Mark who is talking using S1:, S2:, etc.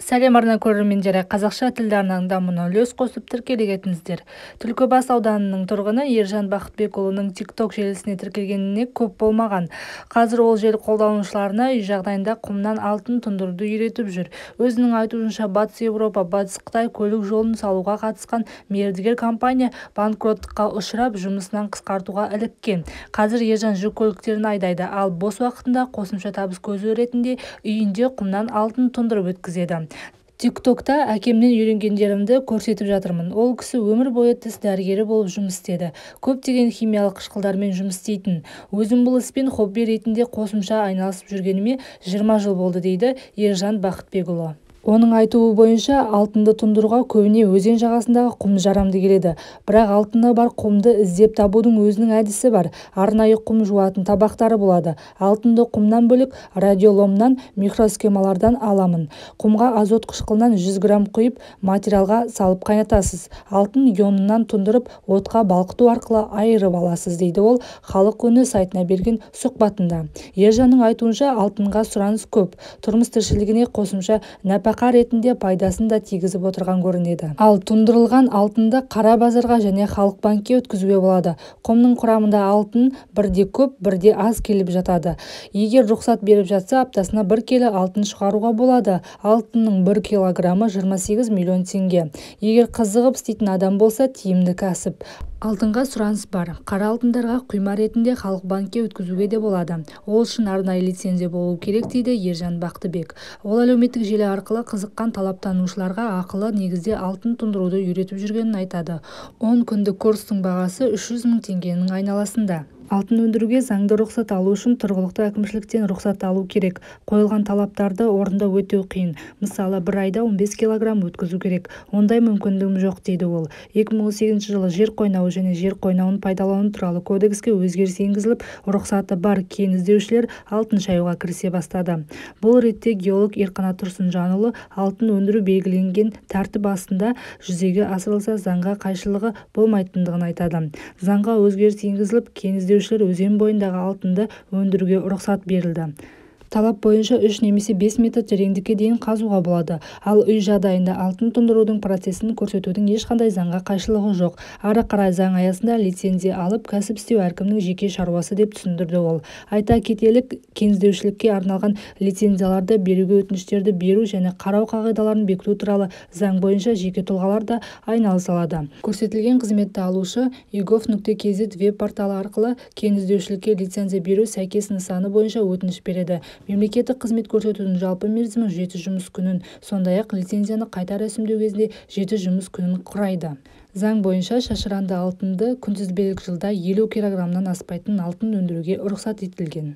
S1: Сәлем арна көрермендері, қазақша тілді арнаның дамуына үлес қосып тіркеле кетіңіздер. Түлкібас ауданының тұрғыны Ержан Бақытбекұлының TikTok желісіне тіркелгеніне көп болмаған. Қазір ол желі қолданушыларына үй жағдайында құмнан алтын тұндыруды үйретіп жүр. Өзінің айтуынша Батыс Еуропа, Батыс Қытай көлік жолын салуға қатысқан мердігер компания банкроттыққа ұшырап, жұмысынан қысқартуға іліккен. Қазір Ержан жүк көліктерін айдайды, ал бос уақытында қосымша табыс көзі ретінде үйінде құмнан алтын тұндырып өткізеді. TikTok'та әкемнен үйренгендерімді көрсетіп жатырмын. Ол кісі өмір бойы тіс дәрігері болып жұмыс істеді. Көптеген химиялық қышқылдармен жұмыс істейтін. Өзім бұл іспен хобби ретінде қосымша айналысып жүргеніме 20 жыл болды, дейді Ержан Бақытбекұлы. Оның айтуы бойынша, алтынды тұндыруға көбіне өзен жағасындағы құм жарамды келеді. Бірақ алтыны бар құмды іздеп табудың өзінің әдісі бар. Арнайы құм жуатын табақтары болады. Алтынды құмнан бөлек радиоломнан, микросхемалардан аламын. Құмға азот қышқылынан 100 грамм құйып, материалға салып қайнатасыз. Алтын ионынан тұндырып, отқа балқыту арқылы айырып аласыз, дейді ол Халық үні сайтына берген сұхбатында. Ержанның айтуынша, алтынға сұраныс көп. Тұрмыс тіршілігіне қосымша нәпақа ретінде пайдасын да тигізіп отырған көрінеді. Ал тұндырылған алтынды қара базарға және халық банкке өткізуге болады. Құмның құрамында алтын бірде көп, бірде аз келіп жатады. Егер рұқсат беріп жатса, аптасына 1 келі алтын шығаруға болады. Алтынның 1 килограммы 28 миллион теңге. Егер қызығып істейтін адам болса, тиімді кәсіп. Алтынға сұраныс бар. Қара алтындарға құйма ретінде халық банкке өткізуге де болады. Ол үшін арнайы лицензия болу керек, дейді Ержан Бақтыбек. Ол әлеуметтік желі арқылы қызыққан талаптанушыларға ақылы негізде алтын тұндыруды үйретіп жүргенін айтады. 10 күндік курстың бағасы 300 мың теңгенің айналасында. Алтын өндіруге заңды рұқсат алу үшін тұрғылықты әкімшіліктен рұқсат алу керек. Қойылған талаптарды орындау өте қиын. Мысалы, бір айда 15 килограмм өткізу керек. Ондай мүмкіндігім жоқ, дейді ол. 2018 жылы жер қойнауы және жер қойнауын пайдалану туралы кодекске өзгеріс енгізіліп, рұқсаты бар кен іздеушілер алтын шаюға кірісе бастады. Бұл ретте геолог Ерқанат Тұрсынжанұлы алтын өндіру белгіленген тәртіп астында жүзеге асырылса заңға қайшылығы болмайтындығын айтады. Заңға өзгеріс енгізіліп, кен іздеушілер өзен бойындағы алтынды өндіруге рұқсат берілді. Талап бойынша 3 немесе 5 метр тереңдікке дейін қазуға болады. Ал үй жағдайында алтын тұндырудың процесін көрсетудің ешқандай заңға қайшылығы жоқ. Ары қарай заң аясында лицензия алып, кәсіп істеу әркімнің жеке шаруасы, деп түсіндірді ол. Айта кетелік, кен іздеушілікке арналған лицензияларды беруге өтініштерді беру және қарау қағидаларын бекіту туралы заң бойынша жеке тұлғалар да айналыса алады. Көрсетілген қызметті алушы egov.kz веб-порталы арқылы кен іздеушілікке лицензия беру сәйкес нысаны бойынша өтініш береді. Мемлекеттік қызмет көрсетудің жалпы мерзімі 7 жұмыс күнін, сондай-ақ лицензияны қайта рәсімдеу кезінде 7 жұмыс күнін құрайды. Заң бойынша шашыранды алтынды күнтізбелік жылда 50 килограммнан аспайтын алтын өндіруге рұқсат етілген.